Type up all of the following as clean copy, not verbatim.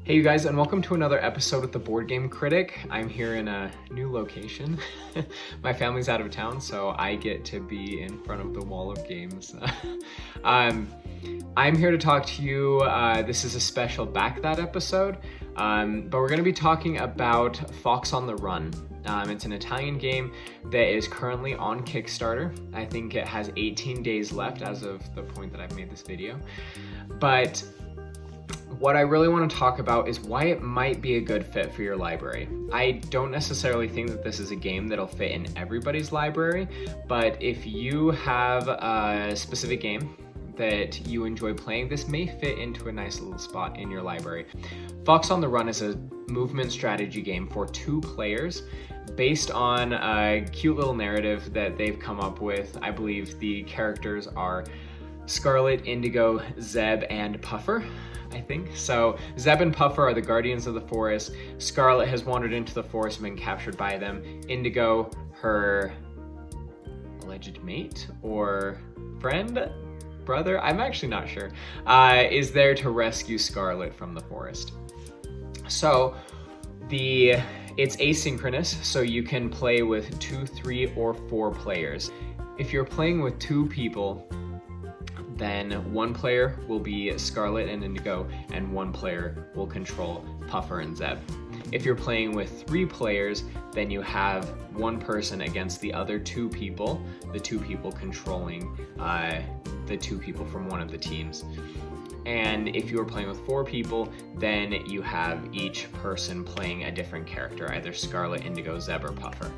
Hey you guys, and welcome to another episode with the Board Game Critic. I'm here in a new location. My family's out of town, so I get to be in front of the wall of games. I'm here to talk to you. This is a special Back That episode, but we're going to be talking about Fox on the Run. It's an Italian game that is currently on Kickstarter. I think it has 18 days left as of the point that I've made this video. But what I really want to talk about is why it might be a good fit for your library. I don't necessarily think that this is a game that'll fit in everybody's library, but if you have a specific game that you enjoy playing, this may fit into a nice little spot in your library. Fox on the Run is a movement strategy game for 2 players based on a cute little narrative that they've come up with. I believe the characters are Scarlet, Indigo, Zeb, and Puffer, I think. So Zeb and Puffer are the guardians of the forest. Scarlet has wandered into the forest and been captured by them. Indigo, her alleged mate or friend, brother, I'm actually not sure, is there to rescue Scarlet from the forest. So it's asynchronous, so you can play with 2, 3, or 4 players. If you're playing with 2 people, then 1 player will be Scarlet and Indigo, and 1 player will control Puffer and Zeb. If you're playing with 3 players, then you have 1 person against the other 2 people, the 2 people controlling the 2 people from one of the teams. And if you're playing with 4 people, then you have each person playing a different character, either Scarlet, Indigo, Zeb, or Puffer.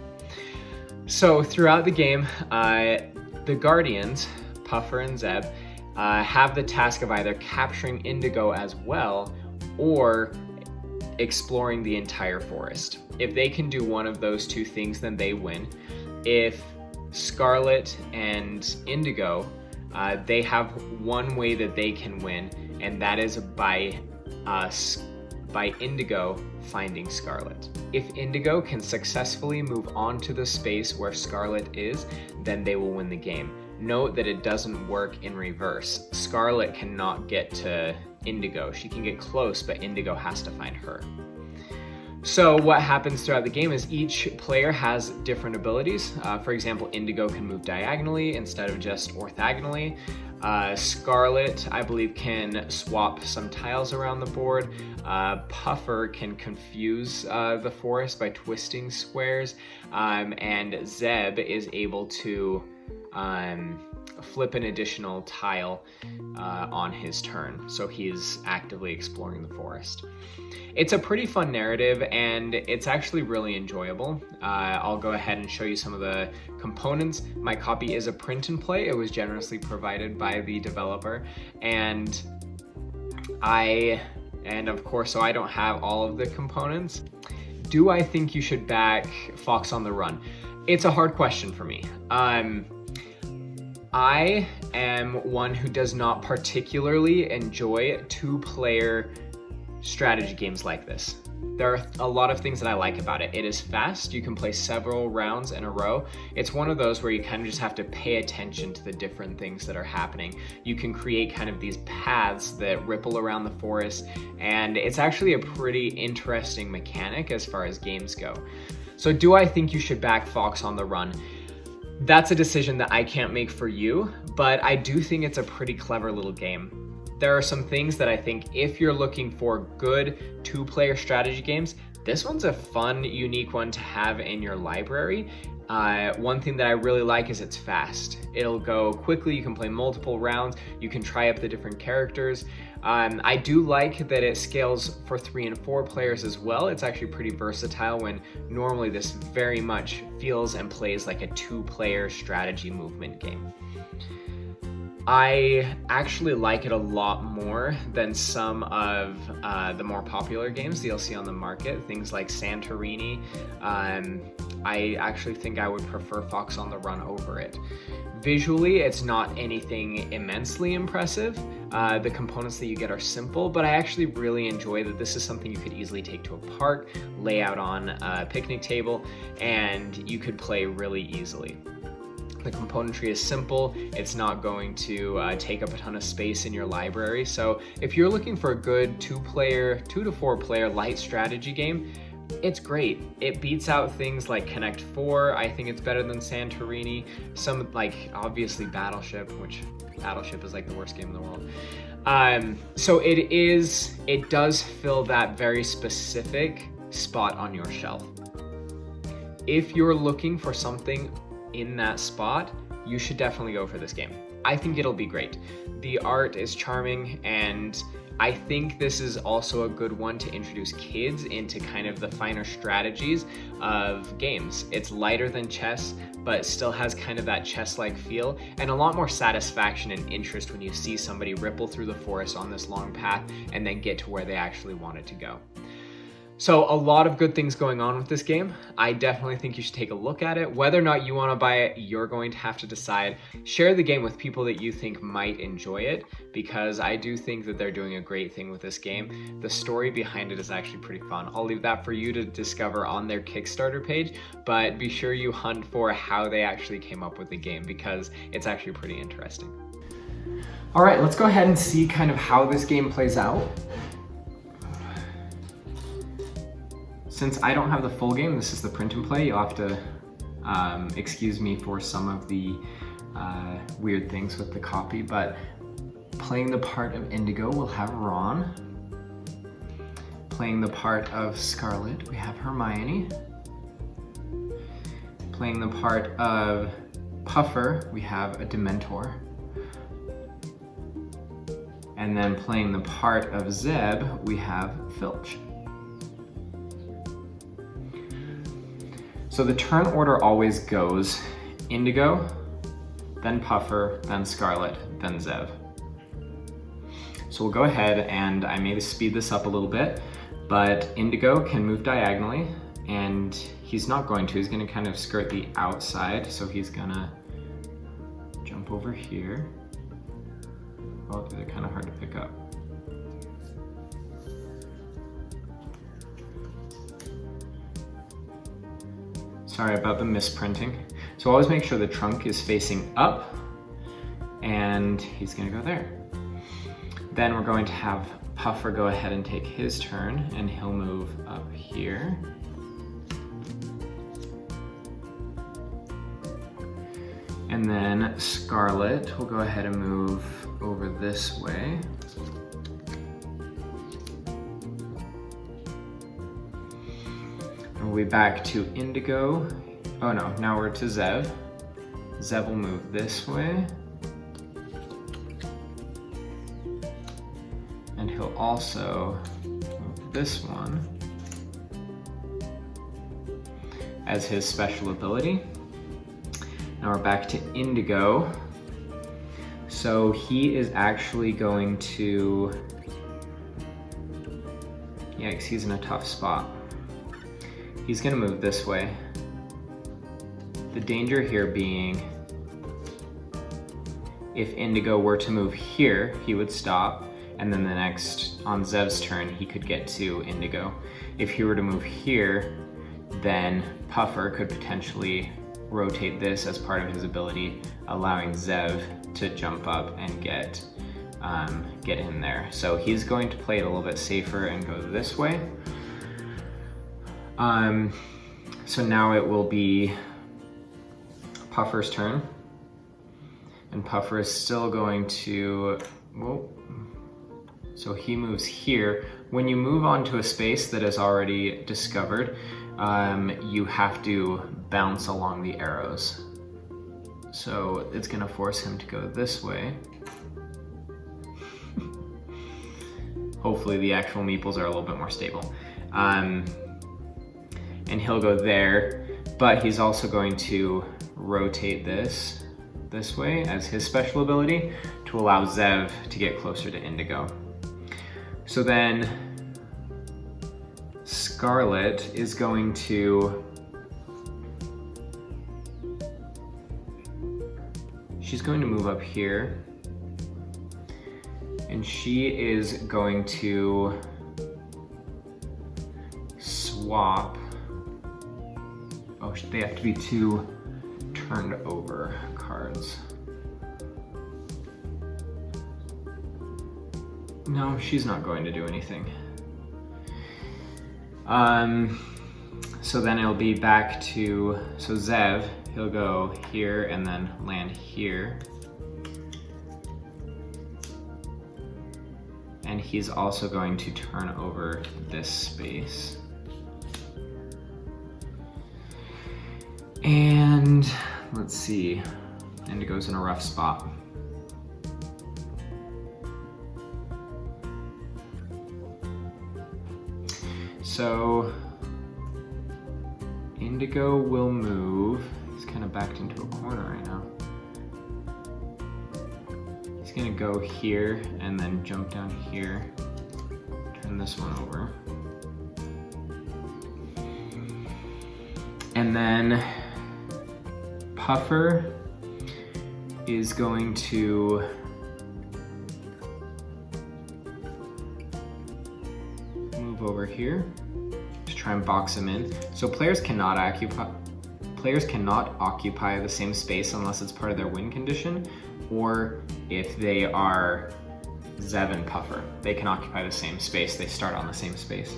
So throughout the game, the guardians, Puffer and Zeb, have the task of either capturing Indigo as well or exploring the entire forest. If they can do one of those 2 things, then they win. If Scarlet and Indigo, they have one way that they can win, and that is by Indigo finding Scarlet. If Indigo can successfully move on to the space where Scarlet is, then they will win the game. Note that it doesn't work in reverse. Scarlet cannot get to Indigo. She can get close, but Indigo has to find her. So what happens throughout the game is each player has different abilities. For example, Indigo can move diagonally instead of just orthogonally. Scarlet, I believe, can swap some tiles around the board. Puffer can confuse the forest by twisting squares. And Zeb is able to flip an additional tile on his turn, so he's actively exploring the forest. It's a pretty fun narrative, and it's actually really enjoyable. I'll go ahead and show you some of the components. My copy is a print and play. It was generously provided by the developer, and of course, so I don't have all of the components. Do I think you should back Fox on the Run? It's a hard question for me. I am one who does not particularly enjoy 2-player strategy games like this. There are a lot of things that I like about it. It is fast. You can play several rounds in a row. It's one of those where you kind of just have to pay attention to the different things that are happening. You can create kind of these paths that ripple around the forest, and it's actually a pretty interesting mechanic as far as games go. So do I think you should back Fox on the Run? That's a decision that I can't make for you, but I do think it's a pretty clever little game. There are some things that I think if you're looking for good 2-player strategy games, this one's a fun, unique one to have in your library. One thing that I really like is it's fast. It'll go quickly, you can play multiple rounds, you can try up the different characters. I do like that it scales for 3 and 4 players as well. It's actually pretty versatile when normally this very much feels and plays like a 2-player strategy movement game. I actually like it a lot more than some of the more popular games that you'll see on the market, things like Santorini. I actually think I would prefer Fox on the Run over it. Visually, it's not anything immensely impressive. The components that you get are simple, but I actually really enjoy that this is something you could easily take to a park, lay out on a picnic table, and you could play really easily. The componentry is simple. It's not going to take up a ton of space in your library. So if you're looking for a good 2 to 4 player light strategy game, it's great. It beats out things like Connect 4. I think it's better than Santorini. Some, like, obviously Battleship, which Battleship is like the worst game in the world. So it does fill that very specific spot on your shelf. If you're looking for something in that spot, you should definitely go for this game. I think it'll be great. The art is charming, and I think this is also a good one to introduce kids into kind of the finer strategies of games. It's lighter than chess, but still has kind of that chess-like feel, and a lot more satisfaction and interest when you see somebody ripple through the forest on this long path and then get to where they actually wanted to go. So a lot of good things going on with this game. I definitely think you should take a look at it. Whether or not you want to buy it, you're going to have to decide. Share the game with people that you think might enjoy it, because I do think that they're doing a great thing with this game. The story behind it is actually pretty fun. I'll leave that for you to discover on their Kickstarter page, but be sure you hunt for how they actually came up with the game, because it's actually pretty interesting. All right, let's go ahead and see kind of how this game plays out. Since I don't have the full game, this is the print and play, you'll have to excuse me for some of the weird things with the copy, but playing the part of Indigo, we'll have Ron. Playing the part of Scarlet, we have Hermione. Playing the part of Puffer, we have a Dementor. And then playing the part of Zeb, we have Filch. So the turn order always goes Indigo, then Puffer, then Scarlet, then Zeb. So we'll go ahead and I maybe speed this up a little bit, but Indigo can move diagonally, and he's not going to. He's going to kind of skirt the outside, so he's going to jump over here. Oh, they're kind of hard to pick up. Sorry about the misprinting. So always make sure the trunk is facing up, and he's gonna go there. Then we're going to have Puffer go ahead and take his turn, and he'll move up here. And then Scarlet will go ahead and move over this way. We'll be back to Indigo. Oh no, now we're to Zeb. Zeb will move this way. And he'll also move this one as his special ability. Now we're back to Indigo. So he is actually going to, yikes, he's in a tough spot. He's gonna move this way. The danger here being, if Indigo were to move here, he would stop, and then the next, on Zeb's turn, he could get to Indigo. If he were to move here, then Puffer could potentially rotate this as part of his ability, allowing Zeb to jump up and get him there. So he's going to play it a little bit safer and go this way. So now it will be Puffer's turn, and Puffer is still going to, whoa. So he moves here. When you move onto a space that is already discovered, you have to bounce along the arrows. So it's gonna force him to go this way. Hopefully the actual meeples are a little bit more stable. And he'll go there, but he's also going to rotate this way as his special ability to allow Zeb to get closer to Indigo. So then Scarlet is going to, she's going to move up here, and she is going to swap. Oh, they have to be 2 turned over cards. No, she's not going to do anything. So then it'll be back to, so Zev, he'll go here and then land here. And he's also going to turn over this space. And let's see, Indigo's in a rough spot. So Indigo will move. He's kind of backed into a corner right now. He's gonna go here and then jump down here. Turn this one over. And then Puffer is going to move over here to try and box him in. So players cannot occupy the same space unless it's part of their win condition, or if they are Zev and Puffer, they can occupy the same space. They start on the same space.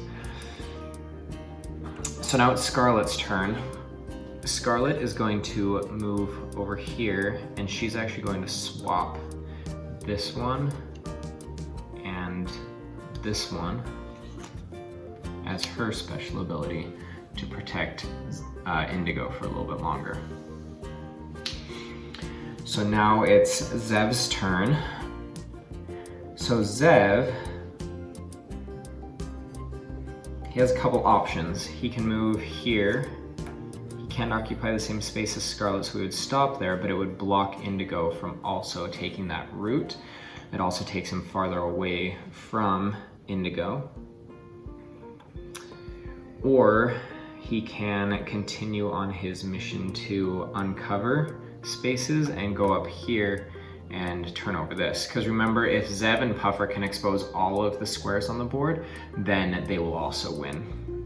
So now it's Scarlet's turn. Scarlet is going to move over here, and she's actually going to swap this one and this one as her special ability to protect Indigo for a little bit longer. So now it's Zev's turn. So Zev, he has a couple options. He can move here. He can't occupy the same space as Scarlet, so we would stop there, but it would block Indigo from also taking that route. It also takes him farther away from Indigo. Or he can continue on his mission to uncover spaces and go up here and turn over this. Because remember, if Zev and Puffer can expose all of the squares on the board, then they will also win.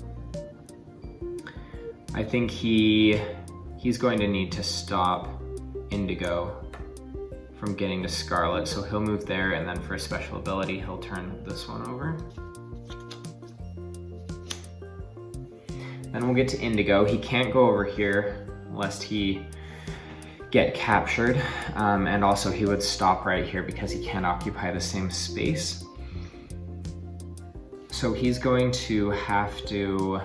I think he's going to need to stop Indigo from getting to Scarlet, so he'll move there, and then for a special ability, he'll turn this one over. Then we'll get to Indigo. He can't go over here lest he get captured, and also he would stop right here because he can't occupy the same space. So he's going to have to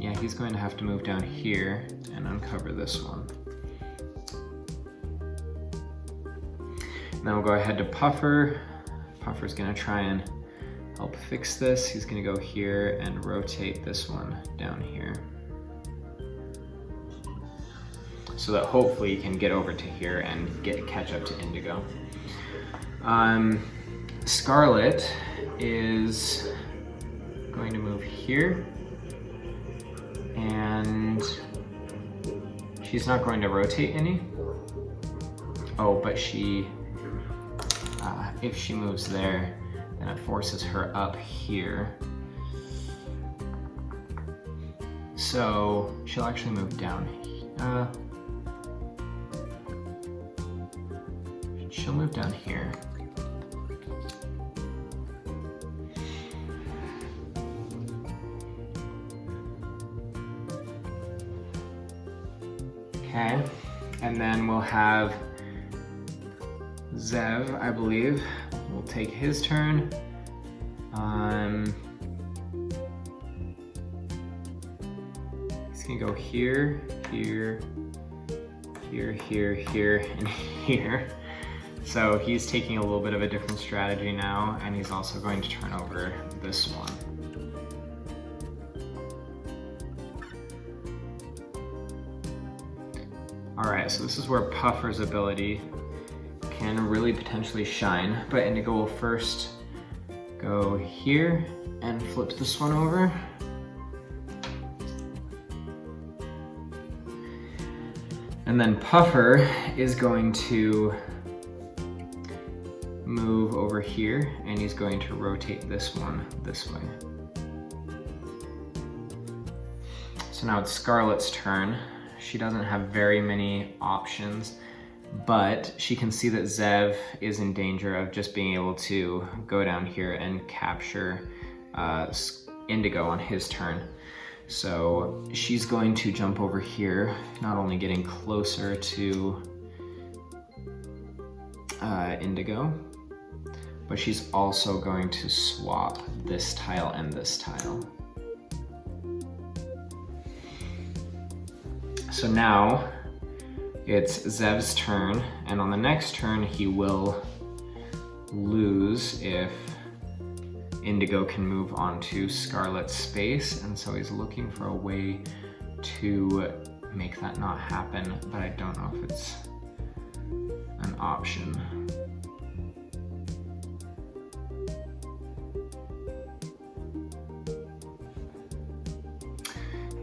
yeah, he's going to have to move down here and uncover this one. Then we'll go ahead to Puffer. Puffer's gonna try and help fix this. He's gonna go here and rotate this one down here, so that hopefully he can get over to here and catch up to Indigo. Scarlet is going to move here, and she's not going to rotate any. Oh, but if she moves there, then it forces her up here. So she'll actually move down. She'll move down here. Okay, and then we'll have Zev, I believe, will take his turn. He's gonna go here, here, here, here, here, and here. So he's taking a little bit of a different strategy now, and he's also going to turn over this one. All right, so this is where Puffer's ability can really potentially shine, but Indigo will first go here and flip this one over. And then Puffer is going to move over here, and he's going to rotate this one this way. So now it's Scarlet's turn. She doesn't have very many options, but she can see that Zev is in danger of just being able to go down here and capture Indigo on his turn. So she's going to jump over here, not only getting closer to Indigo, but she's also going to swap this tile and this tile. So now it's Zev's turn, and on the next turn he will lose if Indigo can move onto Scarlet's space, and so he's looking for a way to make that not happen, but I don't know if it's an option.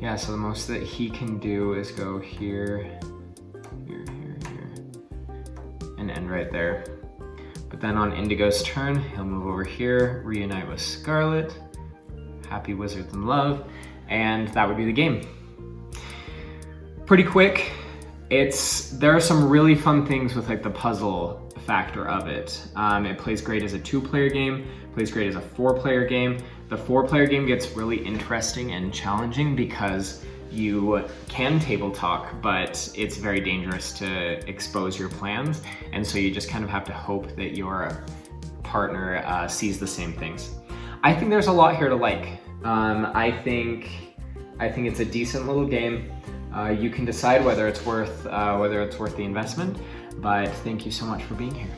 Yeah, so the most that he can do is go here, here, here, here, and end right there. But then on Indigo's turn, he'll move over here, reunite with Scarlet, happy wizards in love, and that would be the game. Pretty quick. There are some really fun things with like the puzzle factor of it. It plays great as a 2-player game, plays great as a 4-player game. The 4-player game gets really interesting and challenging because you can table talk, but it's very dangerous to expose your plans, and so you just kind of have to hope that your partner sees the same things. I think there's a lot here to like. I think it's a decent little game. You can decide whether it's worth the investment, but thank you so much for being here.